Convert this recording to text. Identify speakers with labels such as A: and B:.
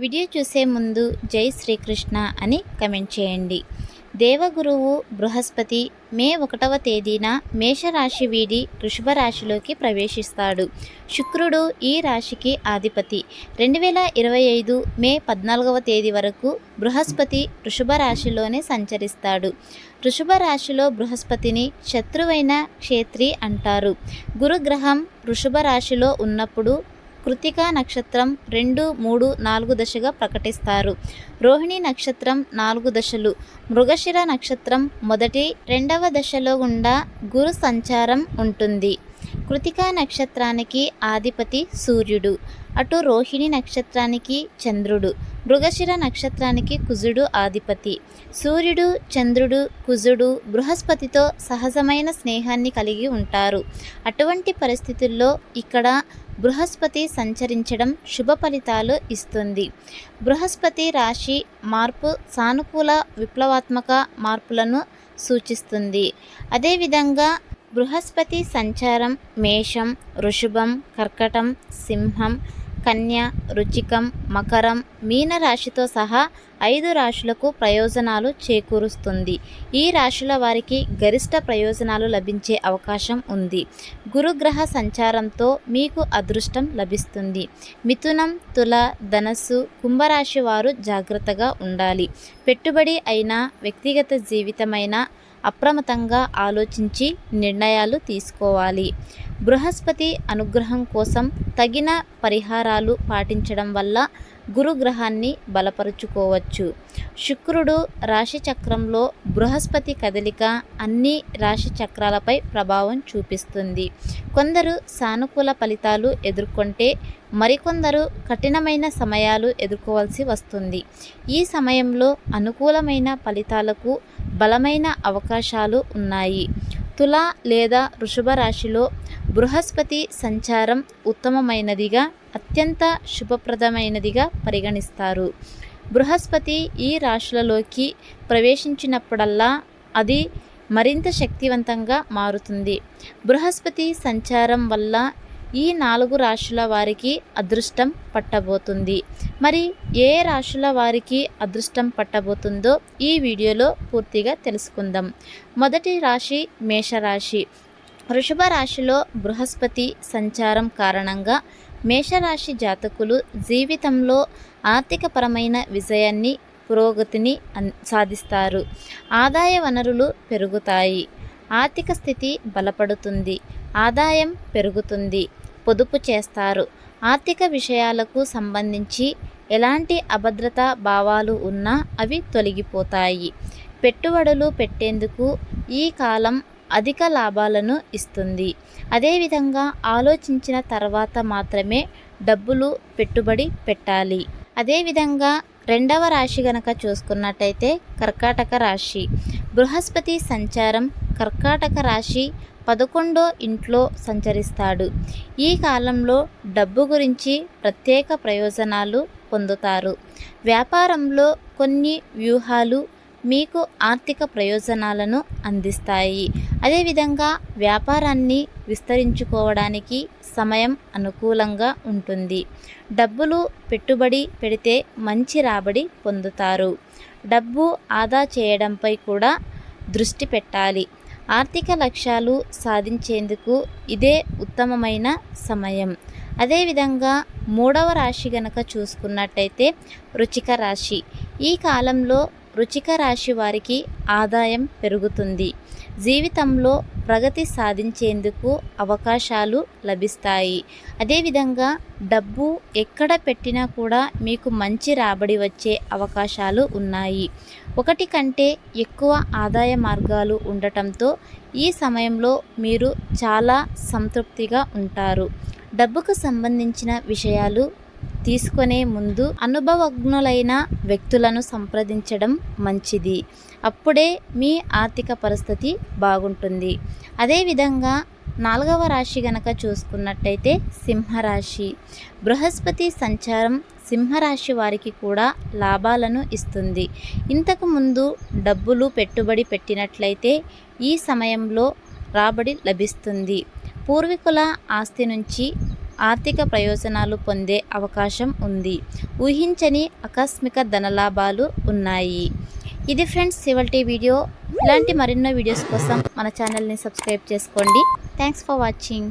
A: Video చూసే ముందు జై శ్రీకృష్ణ అని కమెంట్ చేయండి. దేవగురువు బృహస్పతి మే 1వ తేదీన మేషరాశి వీడి వృషభ రాశిలోకి ప్రవేశిస్తాడు. శుక్రుడు ఈ రాశికి అధిపతి. 2025 మే 14వ తేదీ వరకు బృహస్పతి వృషభ రాశిలోనే సంచరిస్తాడు. వృషభ రాశిలో బృహస్పతిని శత్రువైన క్షేత్రి అంటారు. గురుగ్రహం వృషభ రాశిలో ఉన్నప్పుడు కృతికా నక్షత్రం 2, 3, 4 దశగా ప్రకటిస్తారు. రోహిణి నక్షత్రం 4 దశలు, మృగశిర నక్షత్రం 1, 2వ దశలో గుండా గురు సంచారం ఉంటుంది. కృతికా నక్షత్రానికి అధిపతి సూర్యుడు, అటు రోహిణి నక్షత్రానికి చంద్రుడు, మృగశిర నక్షత్రానికి కుజుడు అధిపతి. సూర్యుడు, చంద్రుడు, కుజుడు బృహస్పతితో సహజమైన స్నేహాన్ని కలిగి ఉంటారు. అటువంటి పరిస్థితుల్లో ఇక్కడ బృహస్పతి సంచరించడం శుభ ఫలితాలు ఇస్తుంది. బృహస్పతి రాశి మార్పు సానుకూల విప్లవాత్మక మార్పులను సూచిస్తుంది. అదేవిధంగా బృహస్పతి సంచారం మేషం, వృషభం, కర్కటం, సింహం, కన్య, వృచ్చికం, మకరం, మీన రాశితో సహా 5 రాశులకు ప్రయోజనాలు చేకూరుస్తుంది. ఈ రాశుల వారికి గరిష్ట ప్రయోజనాలు లభించే అవకాశం ఉంది. గురుగ్రహ సంచారంతో మీకు అదృష్టం లభిస్తుంది. మిథునం, తుల, ధనస్సు, కుంభరాశి వారు జాగ్రత్తగా ఉండాలి. పెట్టుబడి అయినా వ్యక్తిగత జీవితమైనా అప్రమత్తంగా ఆలోచించి నిర్ణయాలు తీసుకోవాలి. బృహస్పతి అనుగ్రహం కోసం తగిన పరిహారాలు పాటించడం వల్ల గురుగ్రహాన్ని బలపరుచుకోవచ్చు. శుక్రుడు రాశి చక్రంలో బృహస్పతి కదలిక అన్ని రాశి చక్రాలపై ప్రభావం చూపిస్తుంది. కొందరు సానుకూల ఫలితాలు ఎదుర్కొంటే మరికొందరు కఠినమైన సమయాలు ఎదుర్కోవాల్సి వస్తుంది. ఈ సమయంలో అనుకూలమైన ఫలితాలకు బలమైన అవకాశాలు ఉన్నాయి. తుల లేదా వృషభ రాశిలో బృహస్పతి సంచారం ఉత్తమమైనదిగా, అత్యంత శుభప్రదమైనదిగా పరిగణిస్తారు. బృహస్పతి ఈ రాశులలోకి ప్రవేశించినప్పుడల్లా అది మరింత శక్తివంతంగా మారుతుంది. బృహస్పతి సంచారం వల్ల ఈ 4 రాశుల వారికి అదృష్టం పట్టబోతుంది. మరి ఏ రాశుల వారికి అదృష్టం పట్టబోతుందో ఈ వీడియోలో పూర్తిగా తెలుసుకుందాం. మొదటి రాశి మేషరాశి. వృషభ రాశిలో బృహస్పతి సంచారం కారణంగా మేషరాశి జాతకులు జీవితంలో ఆర్థికపరమైన విజయాన్ని, పురోగతిని సాధిస్తారు. ఆదాయ వనరులు పెరుగుతాయి. ఆర్థిక స్థితి బలపడుతుంది. ఆదాయం పెరుగుతుంది. పొదుపు చేస్తారు. ఆర్థిక విషయాలకు సంబంధించి ఎలాంటి అభద్రతా భావాలు ఉన్నా అవి తొలగిపోతాయి. పెట్టుబడులు పెట్టేందుకు ఈ కాలం అధిక లాభాలను ఇస్తుంది. అదేవిధంగా ఆలోచించిన తర్వాత మాత్రమే డబ్బులు పెట్టుబడి పెట్టాలి. అదేవిధంగా 2వ రాశి గనక చూసుకున్నట్టయితే కర్కాటక రాశి. బృహస్పతి సంచారం కర్కాటక రాశి 11వ ఇంట్లో సంచరిస్తాడు. ఈ కాలంలో డబ్బు గురించి ప్రత్యేక ప్రయోజనాలు పొందుతారు. వ్యాపారంలో కొన్ని వ్యూహాలు మీకు ఆర్థిక ప్రయోజనాలను అందిస్తాయి. అదేవిధంగా వ్యాపారాన్ని విస్తరించుకోవడానికి సమయం అనుకూలంగా ఉంటుంది. డబ్బులు పెట్టుబడి పెడితే మంచి రాబడి పొందుతారు. డబ్బు ఆదా చేయడంపై కూడా దృష్టి పెట్టాలి. ఆర్థిక లక్ష్యాలు సాధించేందుకు ఇదే ఉత్తమమైన సమయం. అదేవిధంగా 3వ రాశి గనక చూసుకున్నట్టయితే వృశ్చిక రాశి. ఈ కాలంలో వృశ్చిక రాశి వారికి ఆదాయం పెరుగుతుంది. జీవితంలో ప్రగతి సాధించేందుకు అవకాశాలు లభిస్తాయి. అదేవిధంగా డబ్బు ఎక్కడ పెట్టినా కూడా మీకు మంచి రాబడి వచ్చే అవకాశాలు ఉన్నాయి. 1 కంటే ఎక్కువ ఆదాయ మార్గాలు ఉండటంతో ఈ సమయంలో మీరు చాలా సంతృప్తిగా ఉంటారు. డబ్బుకు సంబంధించిన విషయాలు తీసుకునే ముందు అనుభవజ్ఞులైన వ్యక్తులను సంప్రదించడం మంచిది. అప్పుడే మీ ఆర్థిక పరిస్థితి బాగుంటుంది. అదేవిధంగా 4వ రాశి గనక చూసుకున్నట్టయితే సింహరాశి. బృహస్పతి సంచారం సింహరాశి వారికి కూడా లాభాలను ఇస్తుంది. ఇంతకు ముందు డబ్బులు పెట్టుబడి పెట్టినట్లయితే ఈ సమయంలో రాబడి లభిస్తుంది. పూర్వీకుల ఆస్తి నుంచి ఆర్థిక ప్రయోజనాలు పొందే అవకాశం ఉంది. ఊహించని ఆకస్మిక ధనలాభాలు ఉన్నాయి. ఇది ఫ్రెండ్స్ ఇవాల్టి వీడియో. ఇలాంటి మరెన్నో వీడియోస్ కోసం మన ఛానల్ని సబ్స్క్రైబ్ చేసుకోండి. Thanks for watching.